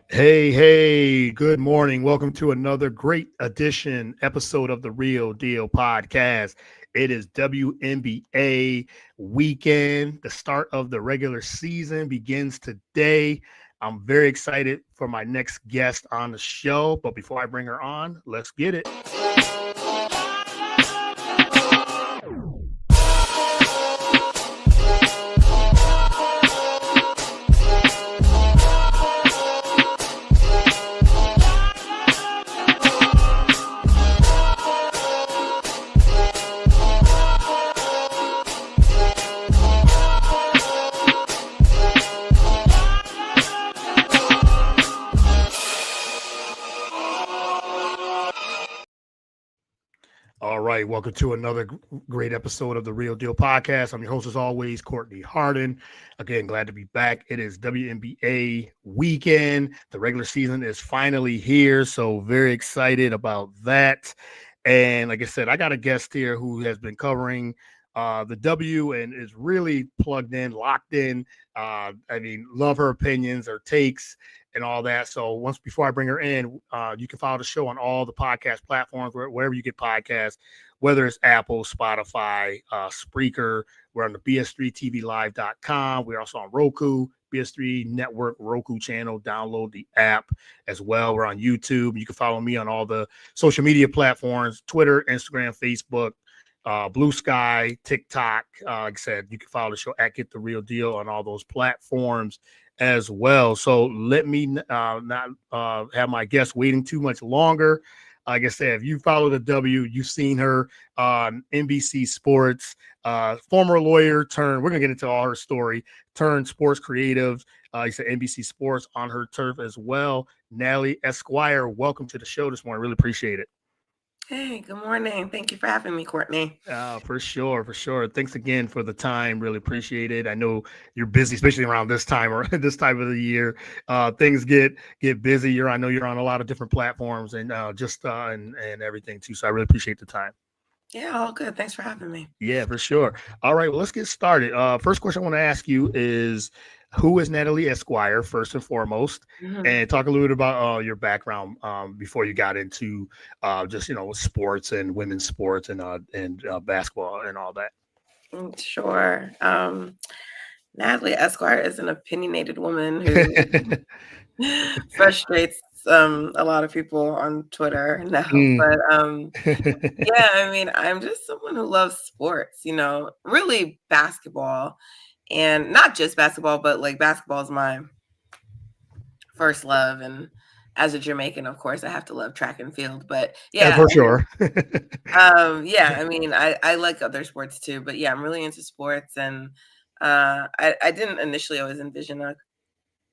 Hey, good morning. Welcome to another great episode of the Real Deal podcast. It is WNBA weekend. The start of the regular season begins today. I'm very excited for my next guest on the show. But before I bring her on, let's get it. All right, welcome to another great episode of the Real Deal podcast. I'm your host, as always, Courtney Harden. Again, glad to be back. It is WNBA weekend. The regular season is finally here, so very excited about that. And like I said, I got a guest here who has been covering the W and is really plugged in, locked in. Love her opinions, her takes, and all that. So before I bring her in, you can follow the show on all the podcast platforms, wherever you get podcasts, whether it's Apple, Spotify, Spreaker. We're on the bs3tvlive.com. We're also on Roku, BS3 Network, Roku channel. Download the app as well. We're on YouTube. You can follow me on all the social media platforms, Twitter, Instagram, Facebook, Blue Sky, TikTok. Like I said, you can follow the show at Get the Real Deal on all those platforms as well. So let me not have my guest waiting too much longer. Like I said, if you follow the W, you've seen her on NBC Sports, former lawyer we're going to get into all her story, turned sports creative. He said NBC Sports on her turf as well. Natalie Esquire, welcome to the show this morning. Really appreciate it. Hey, good morning. Thank you for having me, Courtney. For sure. Thanks again for the time. Really appreciate it. I know you're busy, especially around this time or this time of the year. Things get busy. I know you're on a lot of different platforms and and everything too. So I really appreciate the time. Yeah, all good. Thanks for having me. Yeah, for sure. All right, well, let's get started. First question I want to ask you is, who is Natalie Esquire, first and foremost, and talk a little bit about your background before you got into sports and women's sports and basketball and all that. Sure. Natalie Esquire is an opinionated woman who frustrates a lot of people on Twitter now. But yeah, I'm just someone who loves sports, really basketball. And not just basketball, but like basketball is my first love. And as a Jamaican, of course, I have to love track and field. But yeah, for sure. I like other sports too. But yeah, I'm really into sports. And I didn't initially always envision a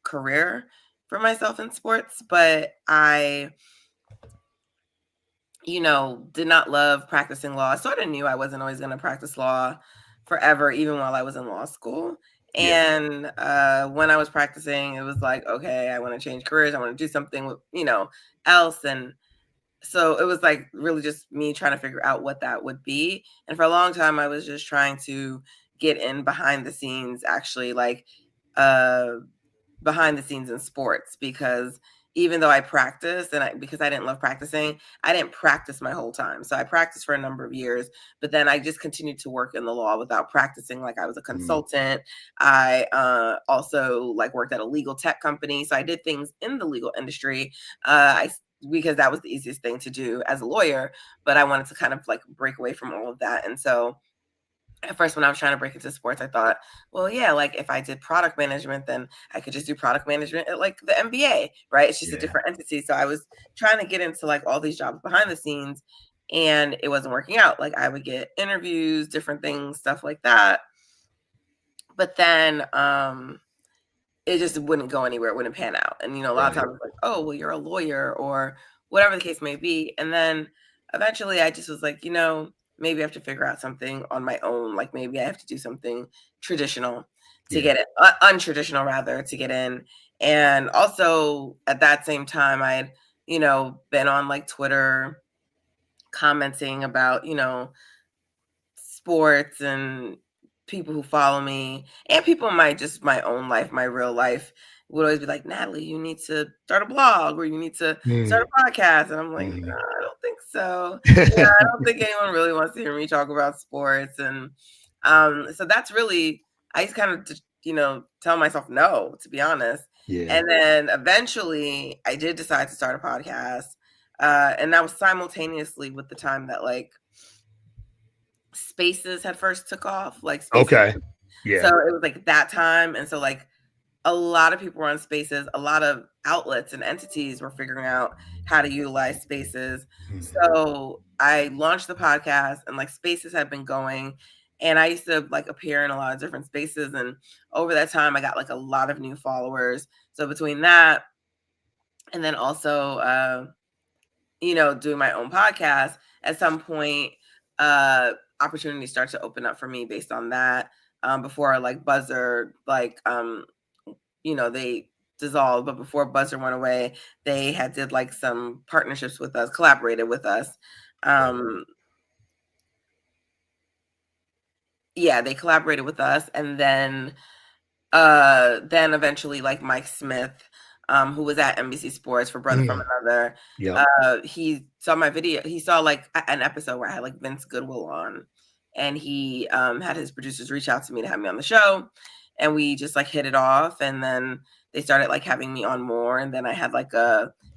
career for myself in sports, but I did not love practicing law. I sort of knew I wasn't always going to practice law forever, even while I was in law school. And when I was practicing, it was like, okay, I want to change careers. I want to do something with, else. And so it was like really just me trying to figure out what that would be. And for a long time, I was just trying to get in behind the scenes, actually, like behind the scenes in sports, because even though I practiced because I didn't love practicing, I didn't practice my whole time. So I practiced for a number of years, but then I just continued to work in the law without practicing. Like I was a consultant. I also worked at a legal tech company. So I did things in the legal industry. Because that was the easiest thing to do as a lawyer, but I wanted to kind of break away from all of that. And so at first, when I was trying to break into sports, I thought, well, yeah, if I did product management, then I could just do product management at the NBA, right? It's just a different entity. So I was trying to get into all these jobs behind the scenes, and it wasn't working out. I would get interviews, different things, stuff like that. But then it just wouldn't go anywhere. It wouldn't pan out. And, a lot of times it's oh, well, you're a lawyer or whatever the case may be. And then eventually I just was maybe I have to figure out something on my own. Maybe I have to do something traditional to get it, untraditional rather, to get in. And also at that same time, I had, been on Twitter commenting about, sports and people who follow me and people in my own life, my real life, would always be like, Natalie, you need to start a blog or you need to start a podcast. And I'm like, no, I don't think so. Yeah, I don't think anyone really wants to hear me talk about sports. And so that's really, I just kind of, tell myself no, to be honest. Yeah. And then eventually I did decide to start a podcast. And that was simultaneously with the time that like Spaces had first took off. Like Spaces. Okay. Yeah. So it was like that time. And so like a lot of people were on Spaces, a lot of outlets and entities were figuring out how to utilize Spaces. So I launched the podcast and like Spaces had been going. And I used to like appear in a lot of different spaces. And over that time, I got like a lot of new followers. So between that and then also, doing my own podcast, at some point, opportunities start to open up for me based on that. Before like Buzzer, like, they dissolved, but before Buzzer went away, they had did like some partnerships with us, collaborated with us. Yeah, they collaborated with us. And then eventually like Mike Smith, who was at NBC Sports for Brother from Another. He saw my video. He saw like an episode where I had like Vince Goodwill on, and he had his producers reach out to me to have me on the show, and we just like hit it off. And then they started like having me on more, and then I had like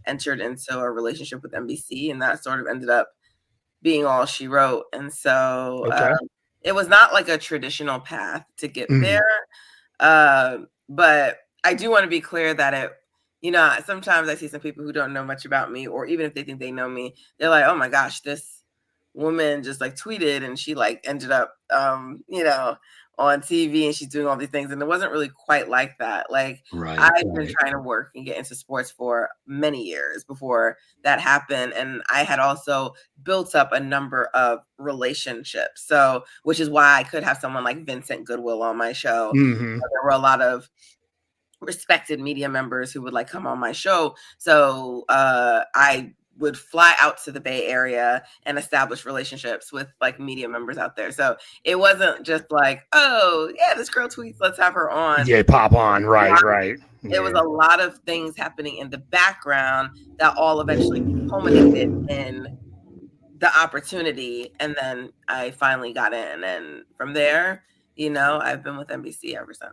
entered into a relationship with NBC, and that sort of ended up being all she wrote. And so it was not like a traditional path to get there. But I do want to be clear that sometimes I see some people who don't know much about me, or even if they think they know me, they're like, oh my gosh, this woman just like tweeted and she like ended up, on TV and she's doing all these things. And it wasn't really quite like that. Like I've been trying to work and get into sports for many years before that happened. And I had also built up a number of relationships. So, which is why I could have someone like Vincent Goodwill on my show. There were a lot of respected media members who would like come on my show. So I would fly out to the Bay Area and establish relationships with like media members out there. So it wasn't just like, oh yeah, this girl tweets, let's have her on. Yeah, pop on. Right. It was a lot of things happening in the background that all eventually culminated in the opportunity. And then I finally got in. And from there, I've been with NBC ever since.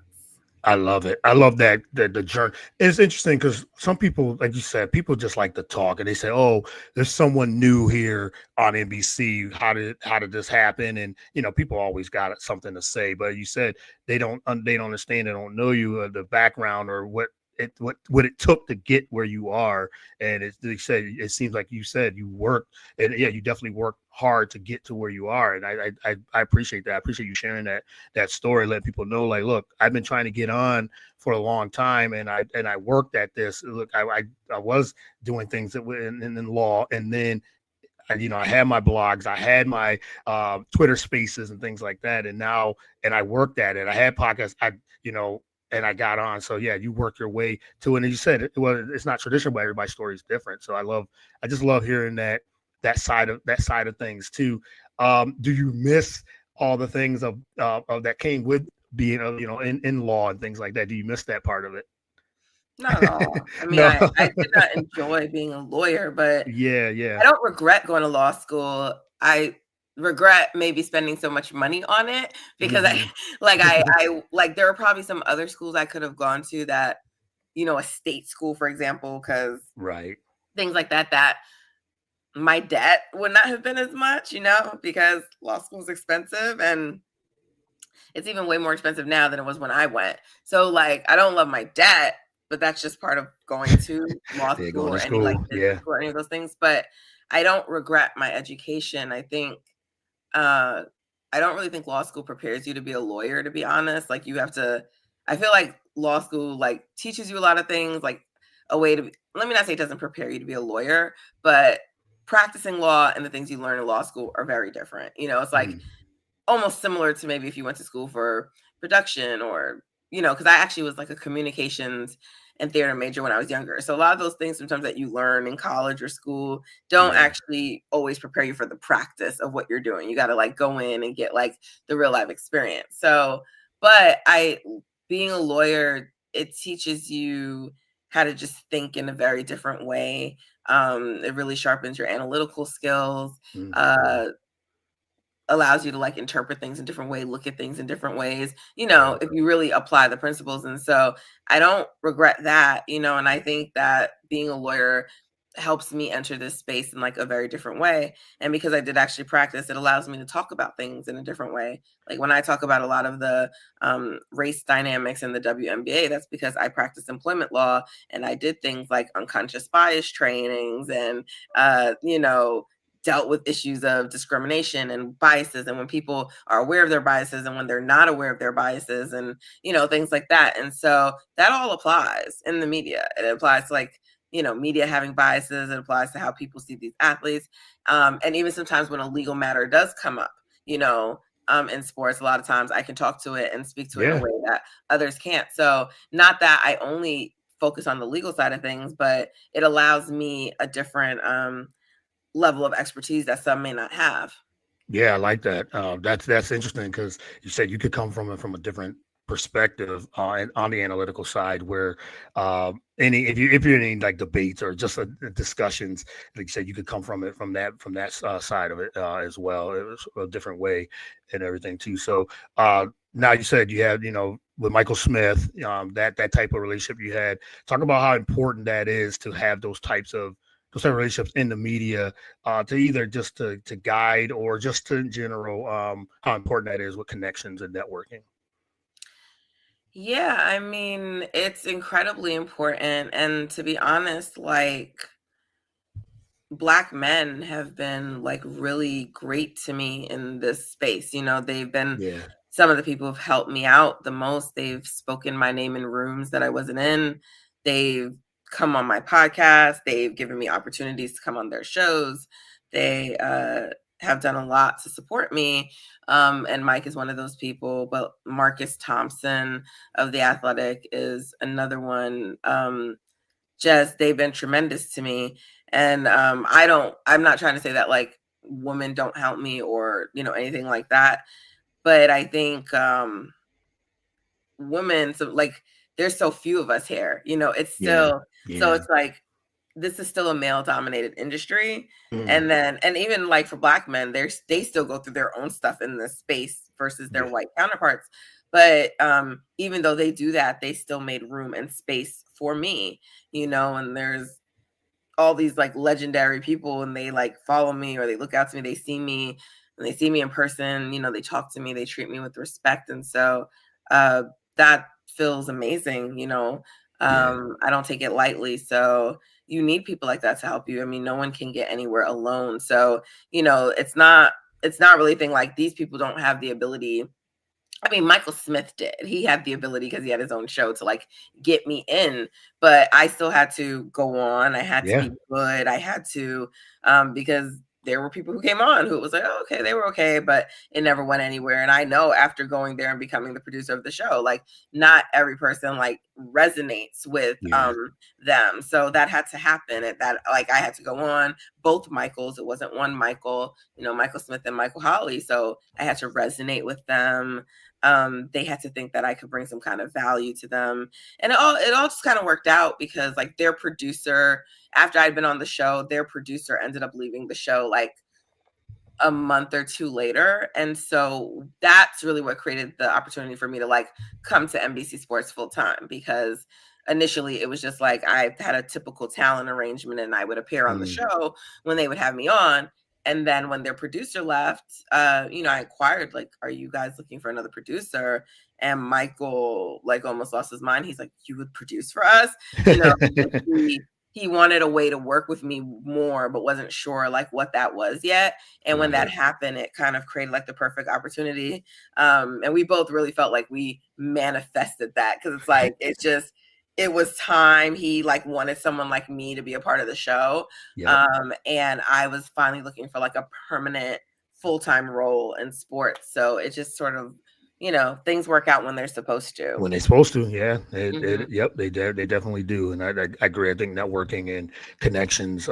I love it. I love that the journey. It's interesting because some people, like you said, people just like to talk and they say, "Oh, there's someone new here on NBC. How did this happen?" And people always got something to say. But you said they don't understand. They don't know you, the background, or what it took to get where you are. And they said it seems like you said you worked, and yeah, you definitely worked hard to get to where you are. And I appreciate that. I appreciate you sharing that story, letting people know, like, look, I've been trying to get on for a long time, and I worked at this. Look, I was doing things in law, and then I had my blogs, I had my Twitter spaces and things like that, and I worked at it. I had podcasts, and I got on. So yeah, you worked your way to it. And you said it's not traditional, but everybody's story is different. So I just love hearing that side of things too. Do you miss all the things of that came with being in law and things like that? Do you miss that part of it? Not at all. I mean, no. I did not enjoy being a lawyer, but yeah, I don't regret going to law school. I regret maybe spending so much money on it because I there are probably some other schools I could have gone to that, a state school, for example, because things like that my debt would not have been as much, because law school is expensive, and it's even way more expensive now than it was when I went. So like, I don't love my debt, but that's just part of going to law school or any or any of those things. But I don't regret my education. I think I don't really think law school prepares you to be a lawyer, to be honest. Like I feel like law school like teaches you a lot of things, like a way to let me not say it doesn't prepare you to be a lawyer, but practicing law and the things you learn in law school are very different. It's like almost similar to maybe if you went to school for production or, because I actually was like a communications and theater major when I was younger. So a lot of those things sometimes that you learn in college or school don't actually always prepare you for the practice of what you're doing. You got to like go in and get like the real life experience. So, but being a lawyer it teaches you how to just think in a very different way. It really sharpens your analytical skills. Allows you to like interpret things in different ways, look at things in different ways, if you really apply the principles. And so I don't regret that, and I think that being a lawyer helps me enter this space in like a very different way. And because I did actually practice, it allows me to talk about things in a different way. Like when I talk about a lot of the race dynamics in the WNBA, that's because I practice employment law and I did things like unconscious bias trainings and, dealt with issues of discrimination and biases, and when people are aware of their biases and when they're not aware of their biases, and things like that. And so that all applies in the media. It applies to like media having biases. It applies to how people see these athletes, and even sometimes when a legal matter does come up in sports, a lot of times I can talk to it and speak to it in a way that others can't. So not that I only focus on the legal side of things, but it allows me a different level of expertise that some may not have. Yeah, I like that. That's interesting because you said you could come from a different perspective and on the analytical side, where if you're in any like debates or just discussions, like you said, you could come from that side of it as well. It was a different way and everything too. So now you said you had with Michael Smith, that type of relationship you had. Talk about how important that is to have those types of relationships in the media, to either just to guide or just to in general, how important that is with connections and networking. Yeah, I mean, it's incredibly important. And to be honest, like Black men have been like really great to me in this space. They've been some of the people who've helped me out the most. They've spoken my name in rooms that I wasn't in. They've come on my podcast. They've given me opportunities to come on their shows. They have done a lot to support me. And Mike is one of those people, but Marcus Thompson of The Athletic is another one. Just they've been tremendous to me. And I'm not trying to say that like women don't help me or, anything like that. But I think women, so like there's so few of us here, it's still, so it's like, this is still a male dominated industry. And even like for Black men, they still go through their own stuff in this space versus their white counterparts. But even though they do that, they still made room and space for me, and there's all these like legendary people and they like follow me or they look out to me, they see me and they see me in person, they talk to me, they treat me with respect. And so that feels amazing. I don't take it lightly. So you need people like that to help you. I mean, no one can get anywhere alone. So, it's not really a thing like these people don't have the ability. I mean, Michael Smith did. He had the ability because he had his own show to like get me in, but I still had to go on. I had to be good. I had to, because there were people who came on who was like, oh, okay, they were okay, but it never went anywhere. And I know after going there and becoming the producer of the show, like not every person like resonates with them. So that had to happen. That like I had to go on both Michaels. It wasn't one Michael, Michael Smith and Michael Holly. So I had to resonate with them. They had to think that I could bring some kind of value to them. And it all just kind of worked out because like their producer, after I'd been on the show, their producer ended up leaving the show like a month or two later. And so that's really what created the opportunity for me to like come to NBC Sports full time, because initially it was just like I had a typical talent arrangement and I would appear on the show when they would have me on. And then when their producer left, I inquired, like, are you guys looking for another producer? And Michael, like, almost lost his mind. He's like, you would produce for us? He wanted a way to work with me more, but wasn't sure, like, what that was yet. And when that happened, it kind of created, like, the perfect opportunity. And we both really felt like we manifested that because it's like, it was time. He like wanted someone like me to be a part of the show. And I was finally looking for like a permanent full-time role in sports. So it just sort of, things work out when they're supposed to. When they're supposed to, yeah. They definitely do. And I agree. I think networking and connections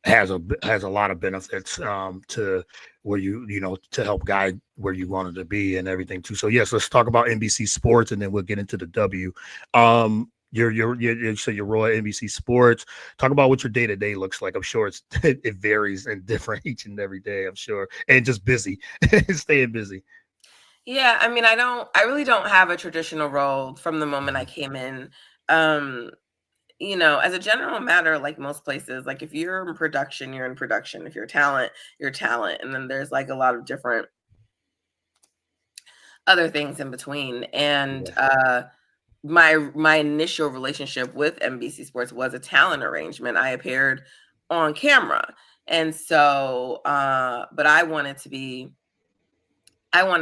has a lot of benefits to where to help guide where you wanted to be and everything too. So yes, let's talk about NBC Sports, and then we'll get into the W. You said your role at NBC Sports. Talk about what your day to day looks like. I'm sure it varies and different each and every day. I'm sure, and just busy, staying busy. Yeah, I mean, I really don't have a traditional role from the moment I came in. As a general matter, like most places, like if you're in production, you're in production. If you're talent, you're talent. And then there's like a lot of different other things in between. And my initial relationship with NBC Sports was a talent arrangement. I appeared on camera. And so but I wanted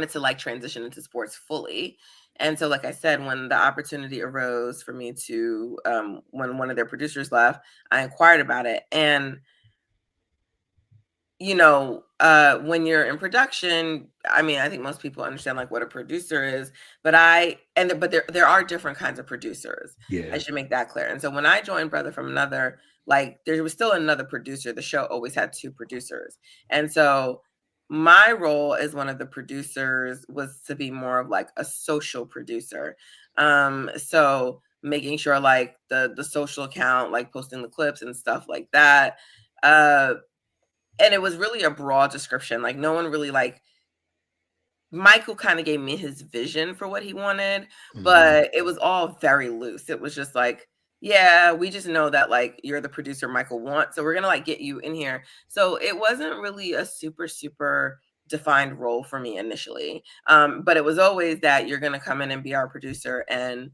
to like transition into sports fully. And so, like I said, when the opportunity arose for me to, when one of their producers left, I inquired about it. And, when you're in production, I mean, I think most people understand like what a producer is, but there are different kinds of producers. Yeah. I should make that clear. And so when I joined Brother from Another, like there was still another producer. The show always had two producers. And so my role as one of the producers was to be more of like a social producer. So making sure like the social account, like posting the clips and stuff like that. And it was really a broad description. Like no one really like Michael kind of gave me his vision for what he wanted, but it was all very loose. It was just like, yeah, we just know that like you're the producer Michael wants, so we're gonna like get you in here. So it wasn't really a super defined role for me initially, but it was always that you're gonna come in and be our producer and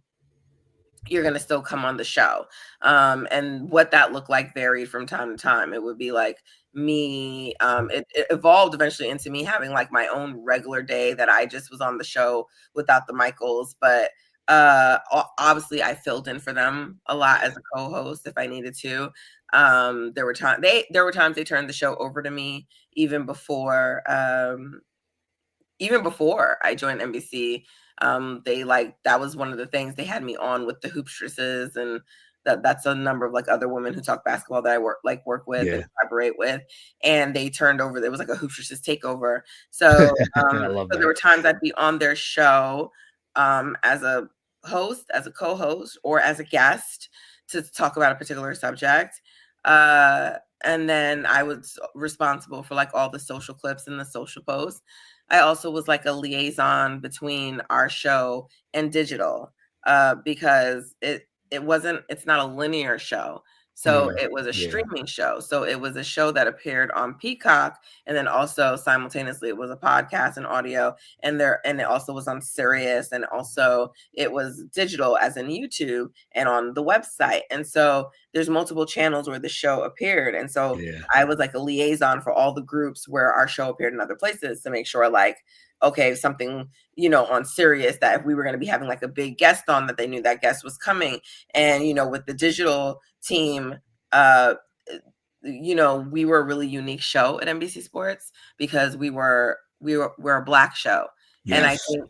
you're going to still come on the show. And what that looked like varied from time to time. It would be like me, it evolved eventually into me having like my own regular day that I just was on the show without the Michaels. But obviously I filled in for them a lot as a co-host if I needed to. There were times they turned the show over to me even before I joined NBC. That was one of the things they had me on with the hoopstresses, and that's a number of like other women who talk basketball that I work with and collaborate with. And they turned over, there was like a hoopstresses takeover. So, so there were times I'd be on their show as a host, as a co-host, or as a guest to talk about a particular subject. And then I was responsible for like all the social clips and the social posts. I also was like a liaison between our show and digital, because it's not a linear show. So it was a streaming show. So it was a show that appeared on Peacock, and then also simultaneously it was a podcast and audio, and it also was on Sirius, and also it was digital as in YouTube and on the website. And so there's multiple channels where the show appeared. And so I was like a liaison for all the groups where our show appeared in other places to make sure like, okay, something, on Sirius, that if we were going to be having like a big guest on, that they knew that guest was coming. And, with the digital team, we were a really unique show at NBC Sports because we're a Black show. Yes. And I think,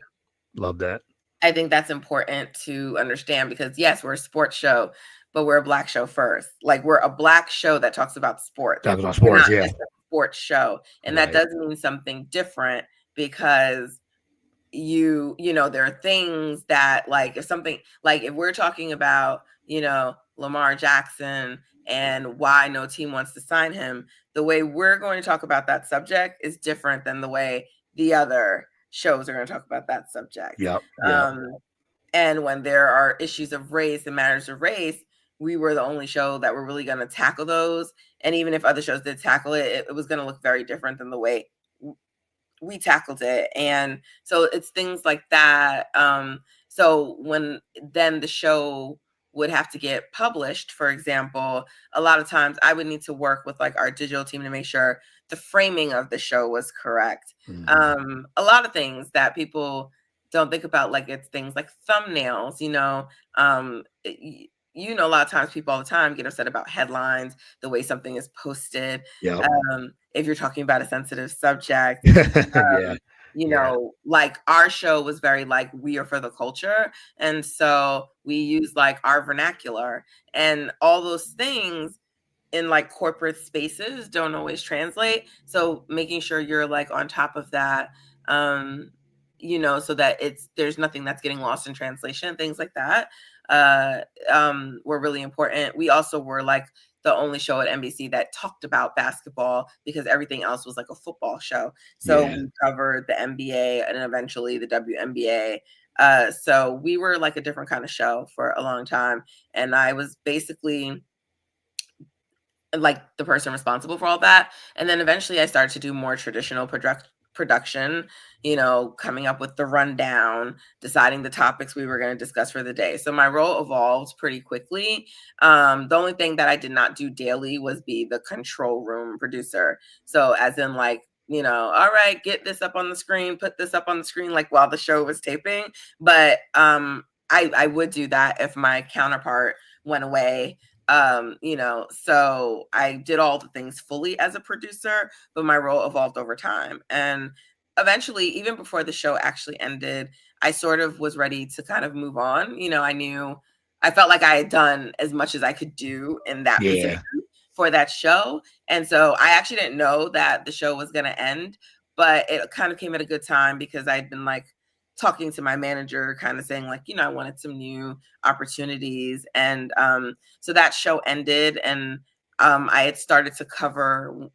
love that. I think that's important to understand because yes, we're a sports show, but we're a Black show first. Like we're a Black show that talks about sports. Talks about sports, we're not just a sports show. And that does mean something different because there are things that like if we're talking about, Lamar Jackson and why no team wants to sign him, the way we're going to talk about that subject is different than the way the other shows are going to talk about that subject. Yep. And when there are issues of race and matters of race, we were the only show that were really going to tackle those. And even if other shows did tackle it, it was going to look very different than the way we tackled it. And so it's things like that. So when then the show would have to get published, for example, a lot of times I would need to work with like our digital team to make sure the framing of the show was correct. A lot of things that people don't think about, like it's things like thumbnails, a lot of times people all the time get upset about headlines, the way something is posted. If you're talking about a sensitive subject, like our show was very like, we are for the culture. And so we use like our vernacular and all those things. in like corporate spaces don't always translate. So making sure you're like on top of that, so that there's nothing that's getting lost in translation, things like that, were really important. We also were like the only show at NBC that talked about basketball because everything else was like a football show. So we covered the NBA and eventually the WNBA. So we were like a different kind of show for a long time. And I was basically like the person responsible for all that. And then eventually I started to do more traditional production, coming up with the rundown, deciding the topics we were going to discuss for the day. So my role evolved pretty quickly. The only thing that I did not do daily was be the control room producer. So as in like, all right, get this up on the screen, put this up on the screen, like while the show was taping. But I would do that if my counterpart went away. So I did all the things fully as a producer, but my role evolved over time. And eventually, even before the show actually ended, I sort of was ready to kind of move on. I felt like I had done as much as I could do in that position for that show. And so I actually didn't know that the show was going to end, but it kind of came at a good time because I'd been like talking to my manager, kind of saying like, I wanted some new opportunities. And so that show ended, and I had started to cover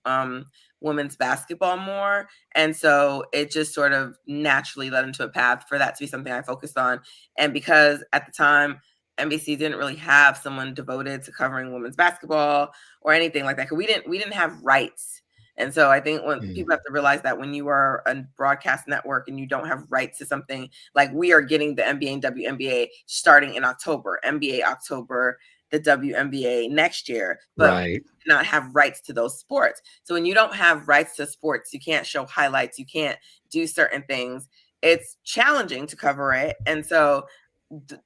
women's basketball more. And so it just sort of naturally led into a path for that to be something I focused on. And because at the time, NBC didn't really have someone devoted to covering women's basketball or anything like that, because we didn't have rights. And so I think when people have to realize that when you are a broadcast network and you don't have rights to something, like we are getting the NBA and WNBA starting in October, NBA October, the WNBA next year, but not have rights to those sports. So when you don't have rights to sports, you can't show highlights, you can't do certain things. It's challenging to cover it. And so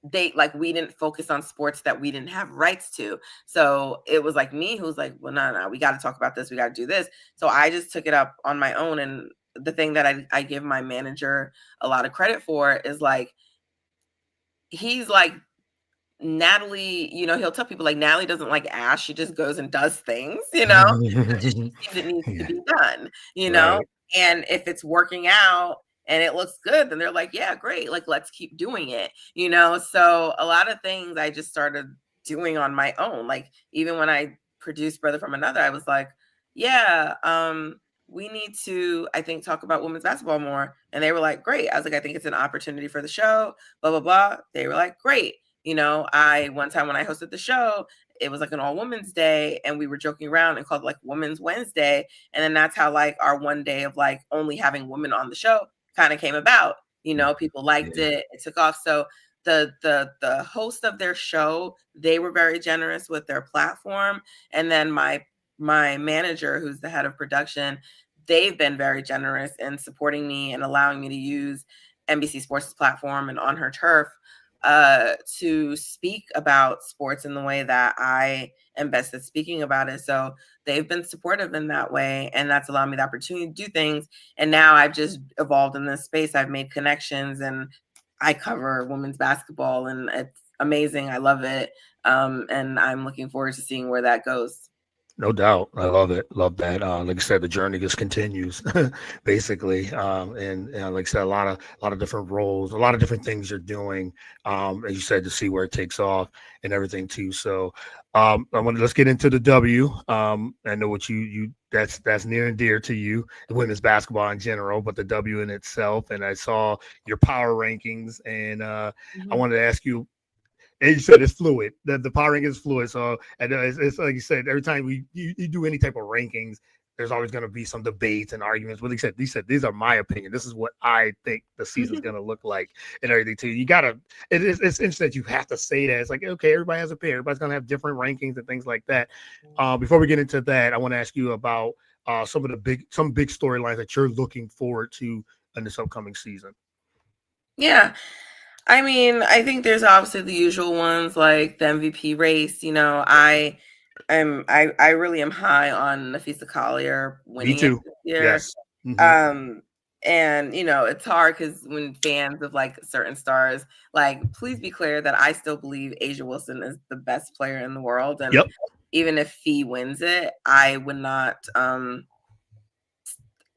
we didn't focus on sports that we didn't have rights to. So it was like me who's like, well, no, we got to talk about this. We got to do this. So I just took it up on my own. And the thing that I give my manager a lot of credit for is like, he's like, Natalie, he'll tell people like Natalie doesn't like ask. She just goes and does things, she sees it needs to be done, and if it's working out and it looks good, then they're like, yeah, great. Like, let's keep doing it, So a lot of things I just started doing on my own. Like even when I produced Brother from Another, I was like, yeah, we need to, I think, talk about women's basketball more. And they were like, great. I was like, I think it's an opportunity for the show, blah, blah, blah. They were like, great. One time when I hosted the show, it was like an all women's day and we were joking around and called it like Women's Wednesday. And then that's how like our one day of like only having women on the show kind of came about. People liked it. It took off. So the host of their show, they were very generous with their platform. And then my manager, who's the head of production, they've been very generous in supporting me and allowing me to use NBC Sports' platform and On Her Turf to speak about sports in the way that I am best at speaking about it. So they've been supportive in that way, and that's allowed me the opportunity to do things. And now I've just evolved in this space. I've made connections, and I cover women's basketball, and it's amazing. I love it, and I'm looking forward to seeing where that goes. No doubt. I love it. Love that. Like I said, the journey just continues basically. And like I said, a lot of different roles, a lot of different things you're doing. As you said, to see where it takes off and everything too. So let's get into the W. I know what that's near and dear to you, the women's basketball in general, but the W in itself. And I saw your power rankings, and I wanted to ask you. And you said it's fluid. The power ranking is fluid. So and it's like you said, every time you do any type of rankings, there's always going to be some debates and arguments. But he said these are my opinion. This is what I think the season's going to look like and everything too. You gotta. It's interesting that you have to say that. It's like, okay, everybody has a pair. Everybody's going to have different rankings and things like that. Before we get into that, I want to ask you about some big storylines that you're looking forward to in this upcoming season. Yeah. I mean, I think there's obviously the usual ones like the MVP race. I really am high on Nafisa Collier winning Me too. it this year. Yes. Mm-hmm. And it's hard because when fans of like certain stars, like, please be clear that I still believe A'ja Wilson is the best player in the world. And yep. even if Fee wins it, I would not.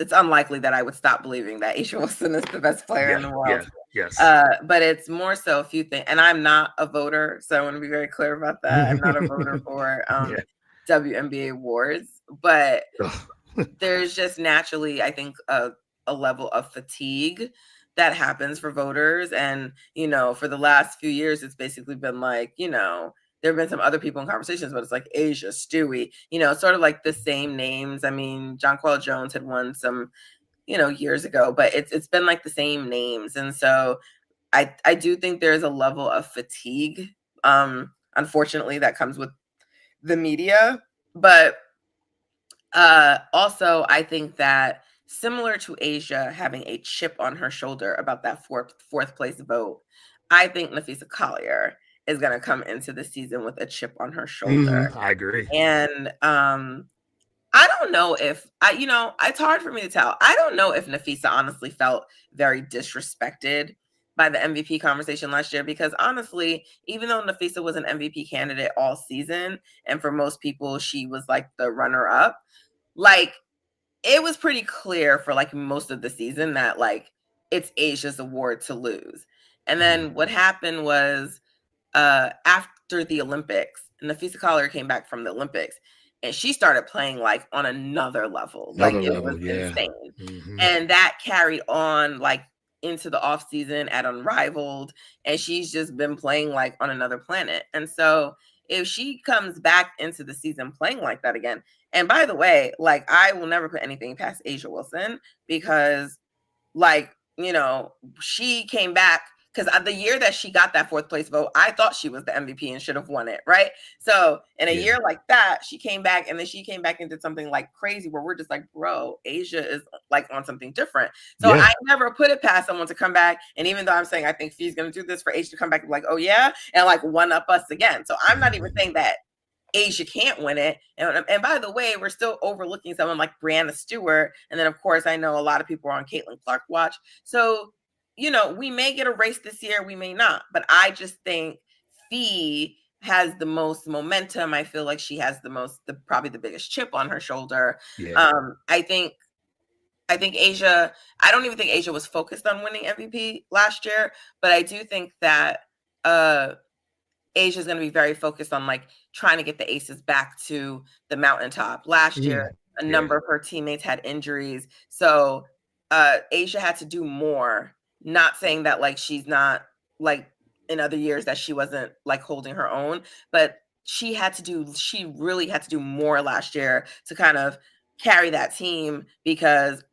It's unlikely that I would stop believing that A'ja Wilson is the best player in the world. Yes. But it's more so a few things. And I'm not a voter, so I want to be very clear about that. I'm not a voter for WNBA awards, but there's just naturally, I think, a level of fatigue that happens for voters. And, for the last few years, it's basically been like, there have been some other people in conversations, but it's like A'ja, Stewie, sort of like the same names. I mean, Jonquel Jones had won some, years ago, but it's been like the same names. And so I do think there's a level of fatigue, unfortunately, that comes with the media. But also, I think that similar to A'ja having a chip on her shoulder about that fourth place vote, I think Napheesa Collier is going to come into the season with a chip on her shoulder. I agree. And I don't know if it's hard for me to tell. I don't know if Napheesa honestly felt very disrespected by the MVP conversation last year, because honestly, even though Napheesa was an MVP candidate all season, and for most people, she was like the runner up, like it was pretty clear for like most of the season that like it's Asia's award to lose. And then what happened was after the Olympics, Napheesa Collier came back from the Olympics and she started playing like on another level. It was insane. And that carried on like into the off season at Unrivaled, and she's just been playing like on another planet. And so if she comes back into the season playing like that again, and by the way, like I will never put anything past A'ja Wilson, because like, she came back, because the year that she got that fourth place vote, I thought she was the MVP and should have won it, right? So in a year like that, she came back, and then she came back and did something like crazy where we're just like, bro, A'ja is like on something different. So I never put it past someone to come back. And even though I'm saying I think Fee's going to do this, for A'ja to come back and be like, oh yeah, and like one up us again. So I'm not even saying that A'ja can't win it. And by the way, we're still overlooking someone like Brianna Stewart. And then, of course, I know a lot of people are on Caitlin Clark watch. So, we may get a race this year, we may not. But I just think Fee has the most momentum. I feel like she has probably the biggest chip on her shoulder. I think A'ja, I don't even think A'ja was focused on winning MVP last year, but I do think that A'ja is going to be very focused on like trying to get the Aces back to the mountaintop. Last year, a number of her teammates had injuries. So A'ja had to do more, not saying that like she's not like in other years that she wasn't like holding her own, but she really had to do more last year to kind of carry that team, because,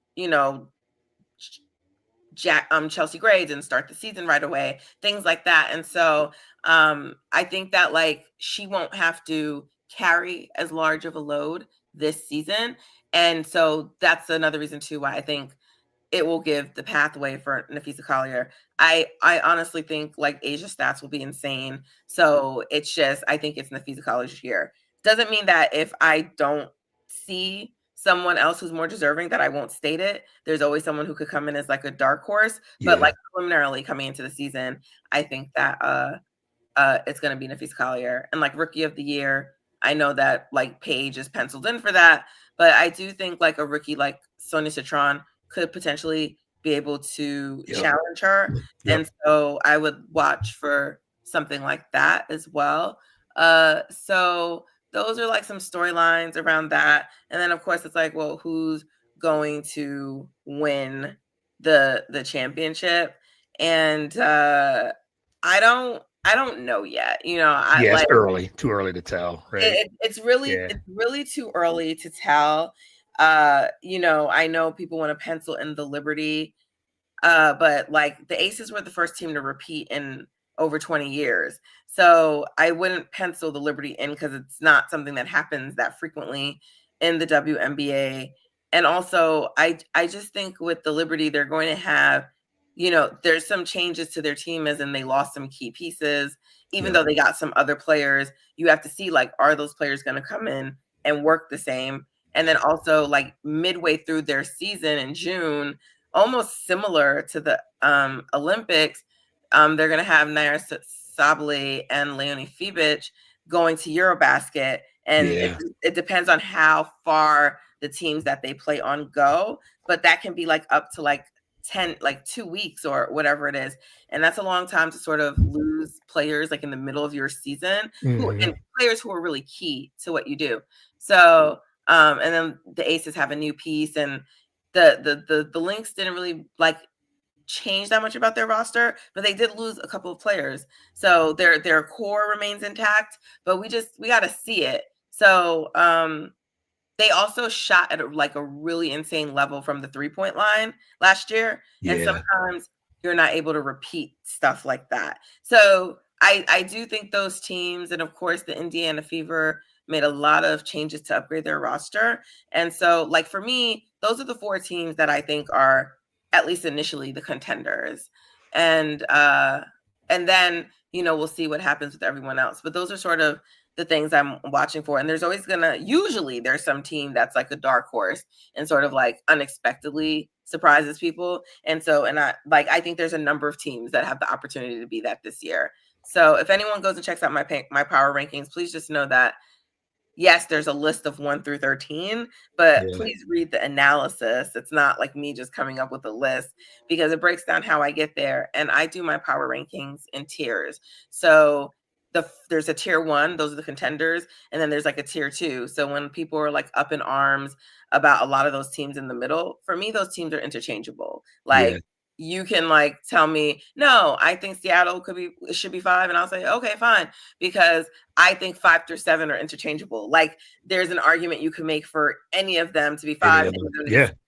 Chelsea Gray didn't start the season right away, things like that. And so I think that like she won't have to carry as large of a load this season. And so that's another reason too why I think it will give the pathway for Napheesa Collier. I honestly think like A'ja's stats will be insane. So it's just, I think it's Napheesa Collier's year. Doesn't mean that if I don't see someone else who's more deserving that I won't state it. There's always someone who could come in as like a dark horse, but like preliminarily coming into the season, I think that it's going to be Napheesa Collier. And like rookie of the year, I know that like Paige is penciled in for that, but I do think like a rookie like Sonia Citron could potentially be able to challenge her. And so I would watch for something like that as well. So those are like some storylines around that. And then of course it's like, well, who's going to win the championship? And I don't know yet. It's early, too early to tell, right? It's really too early to tell. I know people want to pencil in the Liberty, but like the Aces were the first team to repeat in over 20 years. So I wouldn't pencil the Liberty in, because it's not something that happens that frequently in the WNBA. And also I just think with the Liberty, they're going to have, there's some changes to their team, as in they lost some key pieces, even though they got some other players. You have to see like, are those players going to come in and work the same? And then also like midway through their season in June, almost similar to the Olympics, they're going to have Nair Sabally and Leonie Fibic going to Eurobasket. And Yeah. it depends on how far the teams that they play on go, but that can be like up to like 10, like 2 weeks or whatever it is. And that's a long time to sort of lose players like in the middle of your season who Mhm. and players who are really key to what you do. So and then the Aces have a new piece, and the Lynx didn't really like change that much about their roster, but they did lose a couple of players. So their core remains intact, but we got to see it. So they also shot at like a really insane level from the 3-point line last year, and Yeah. sometimes you're not able to repeat stuff like that. So I do think those teams, and of course the Indiana Fever made a lot of changes to upgrade their roster. And so like for me, those are the 4 teams that I think are at least initially the contenders. And then, we'll see what happens with everyone else. But those are sort of the things I'm watching for. And there's always usually there's some team that's like a dark horse and sort of like unexpectedly surprises people. And I think there's a number of teams that have the opportunity to be that this year. So if anyone goes and checks out my power rankings, please just know that yes, there's a list of 1 through 13, but please read the analysis. It's not like me just coming up with a list, because it breaks down how I get there. And I do my power rankings in tiers. So there's a tier 1, those are the contenders, and then there's like a tier 2. So when people are like up in arms about a lot of those teams in the middle, for me, those teams are interchangeable. Like you can like tell me, no, I think Seattle should be 5, and I'll say, okay, fine, because I think 5 through 7 are interchangeable. Like there's an argument you can make for any of them to be 5,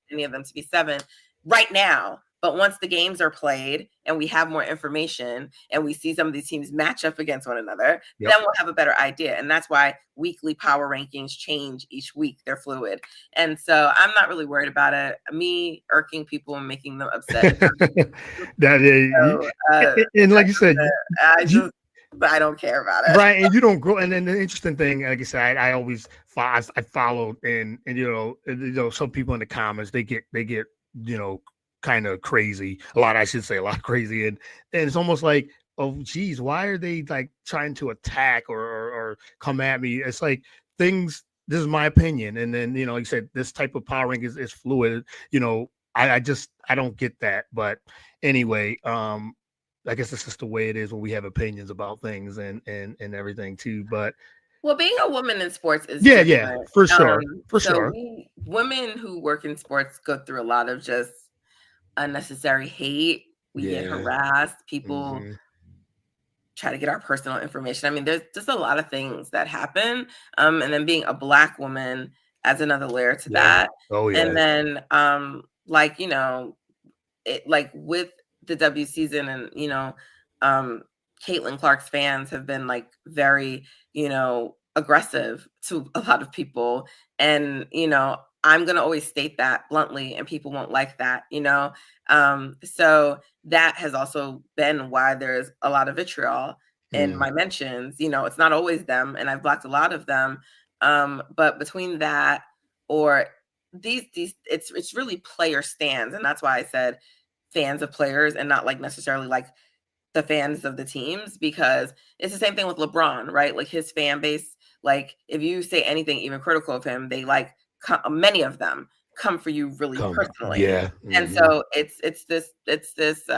any of them to be 7 right now. But once the games are played and we have more information and we see some of these teams match up against one another, then we'll have a better idea. And that's why weekly power rankings change each week. They're fluid. And so I'm not really worried about it. Me irking people and making them upset. And like you said, I don't care about it. Right. And you don't grow. And then the interesting thing, like I said, I always I followed and some people in the comments, they get, kind of crazy. I should say a lot crazy. And it's almost like, oh, geez, why are they like trying to attack or come at me? It's like this is my opinion. And then, like you said, this type of power rank is fluid. I don't get that. But anyway, I guess it's just the way it is when we have opinions about things and everything too. But being a woman in sports is different. For sure. Women who work in sports go through a lot of just unnecessary hate. We get harassed. People try to get our personal information. I mean, there's just a lot of things that happen. And then being a Black woman adds another layer to that. Oh yeah. And then it like with the W season, and Caitlin Clark's fans have been like very aggressive to a lot of people, and I'm gonna always state that bluntly, and people won't like that, so that has also been why there's a lot of vitriol in my mentions. It's not always them, and I've blocked a lot of them, but between that or these it's really player stands, and that's why I said fans of players and not like necessarily like the fans of the teams, because it's the same thing with LeBron, right? Like his fan base, like if you say anything even critical of him, they like many of them come for you really personally. And so it's this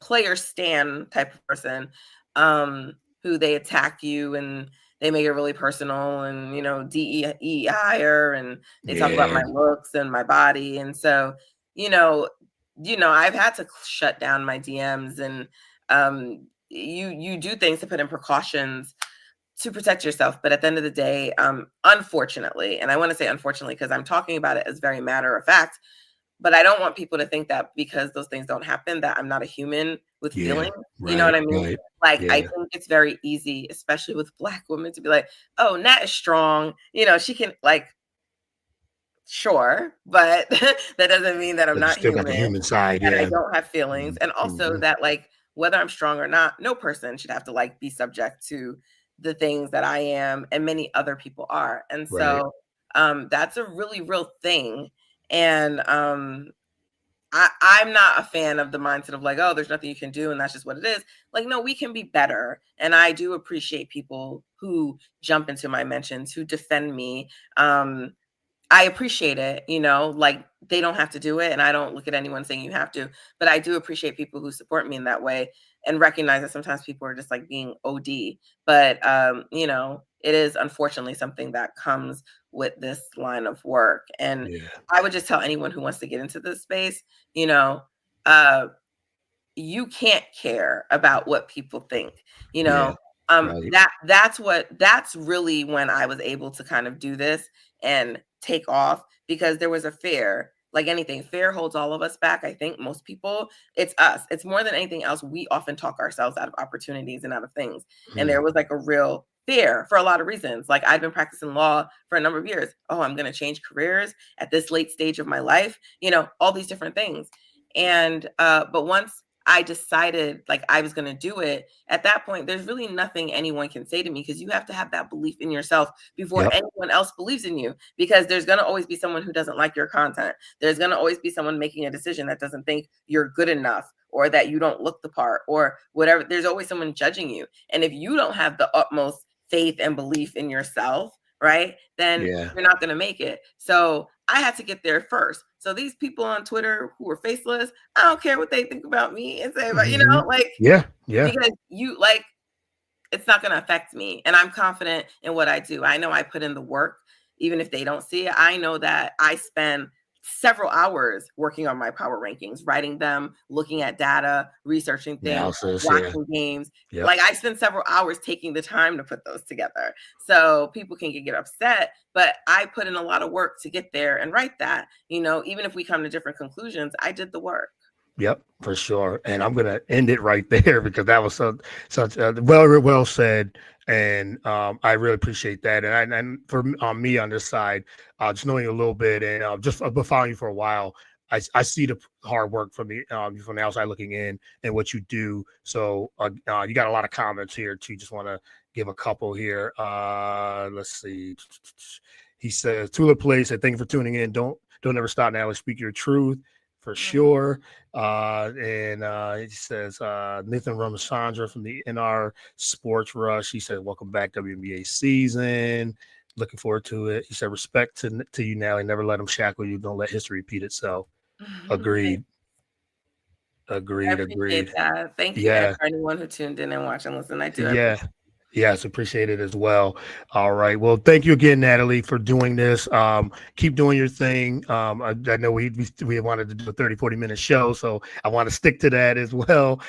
player stan type of person who they attack you and they make it really personal, and DEI and they talk about my looks and my body. And so I've had to shut down my DMs, and you do things to put in precautions to protect yourself. But at the end of the day, unfortunately, and I want to say unfortunately because I'm talking about it as very matter of fact, but I don't want people to think that because those things don't happen that I'm not a human with feelings. You know what I mean? Like I think it's very easy, especially with Black women, to be like, oh, Nat is strong. She can like, sure, but that doesn't mean that I'm not still human. Got the human side, and I don't have feelings. And also that like whether I'm strong or not, no person should have to like be subject to the things that I am and many other people are. And so that's a really real thing. And I'm not a fan of the mindset of like, oh, there's nothing you can do and that's just what it is. Like, no, we can be better. And I do appreciate people who jump into my mentions, who defend me. I appreciate it, like they don't have to do it. And I don't look at anyone saying you have to, but I do appreciate people who support me in that way and recognize that sometimes people are just like being OD. But, it is unfortunately something that comes with this line of work. And Yeah. I would just tell anyone who wants to get into this space, uh, you can't care about what people think, Yeah. Right. that's really when I was able to kind of do this and take off, because there was a fear. Like anything, fear holds all of us back. I think most people, it's us. It's more than anything else. We often talk ourselves out of opportunities and out of things. And there was like a real fear for a lot of reasons. Like I've been practicing law for a number of years. Oh, I'm going to change careers at this late stage of my life, all these different things. And, but once I decided like I was going to do it, at that point, there's really nothing anyone can say to me, because you have to have that belief in yourself before Yep. anyone else believes in you, because there's going to always be someone who doesn't like your content. There's going to always be someone making a decision that doesn't think you're good enough, or that you don't look the part, or whatever. There's always someone judging you. And if you don't have the utmost faith and belief in yourself, right, then Yeah. you're not going to make it. So I had to get there first. So these people on Twitter who are faceless, I don't care what they think about me and say about, like, Yeah. Yeah. because it's not going to affect me. And I'm confident in what I do. I know I put in the work, even if they don't see it. I know that I spend several hours working on my power rankings, writing them, looking at data, researching things, Analysis. Yeah. watching games. Yep. Like I spend several hours taking the time to put those together. So people can get upset, but I put in a lot of work to get there and write that, even if we come to different conclusions, I did the work. Yep, for sure. And I'm gonna end it right there because that was such well said, and I really appreciate that. And for me on this side, just knowing you a little bit and just been following you for a while, I see the hard work from the outside looking in and what you do. So you got a lot of comments here too. Just want to give a couple here. Let's see. He says, Tulip Place said, thank you for tuning in. Don't ever stop, Natalie. Speak your truth. For sure. And he says, Nathan Ramachandra from the NR Sports Rush. He said, welcome back, WNBA season. Looking forward to it. He said, respect to you, Natalie. Never let them shackle you. Don't let history repeat itself. Agreed. I appreciate that. Thank you guys for anyone who tuned in and watched and listened. I do. Yeah. Yes, appreciate it as well. All right. Well, thank you again, Natalie, for doing this. Keep doing your thing. I know we wanted to do a 30-40 minute show, so I want to stick to that as well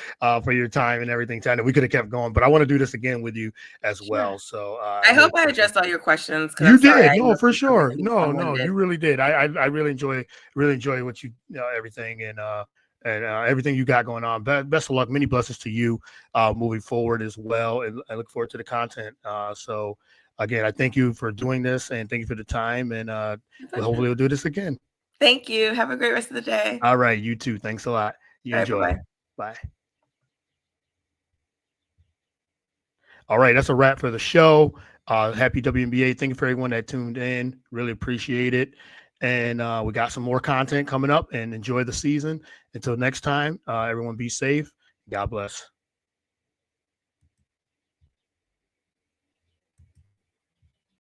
for your time and everything. I know we could have kept going, but I want to do this again with you as well. So I hope I addressed all your questions. You did. No, for sure. No, you really did. I really enjoy what you everything and everything you got going on. Best of luck. Many blessings to you moving forward as well. And I look forward to the content. So again, I thank you for doing this and thank you for the time. And hopefully we'll do this again. Thank you. Have a great rest of the day. All right. You too. Thanks a lot. You enjoy. Bye. Bye. All right. That's a wrap for the show. Happy WNBA. Thank you for everyone that tuned in. Really appreciate it. And we got some more content coming up, and enjoy the season. Until next time, everyone be safe. God bless.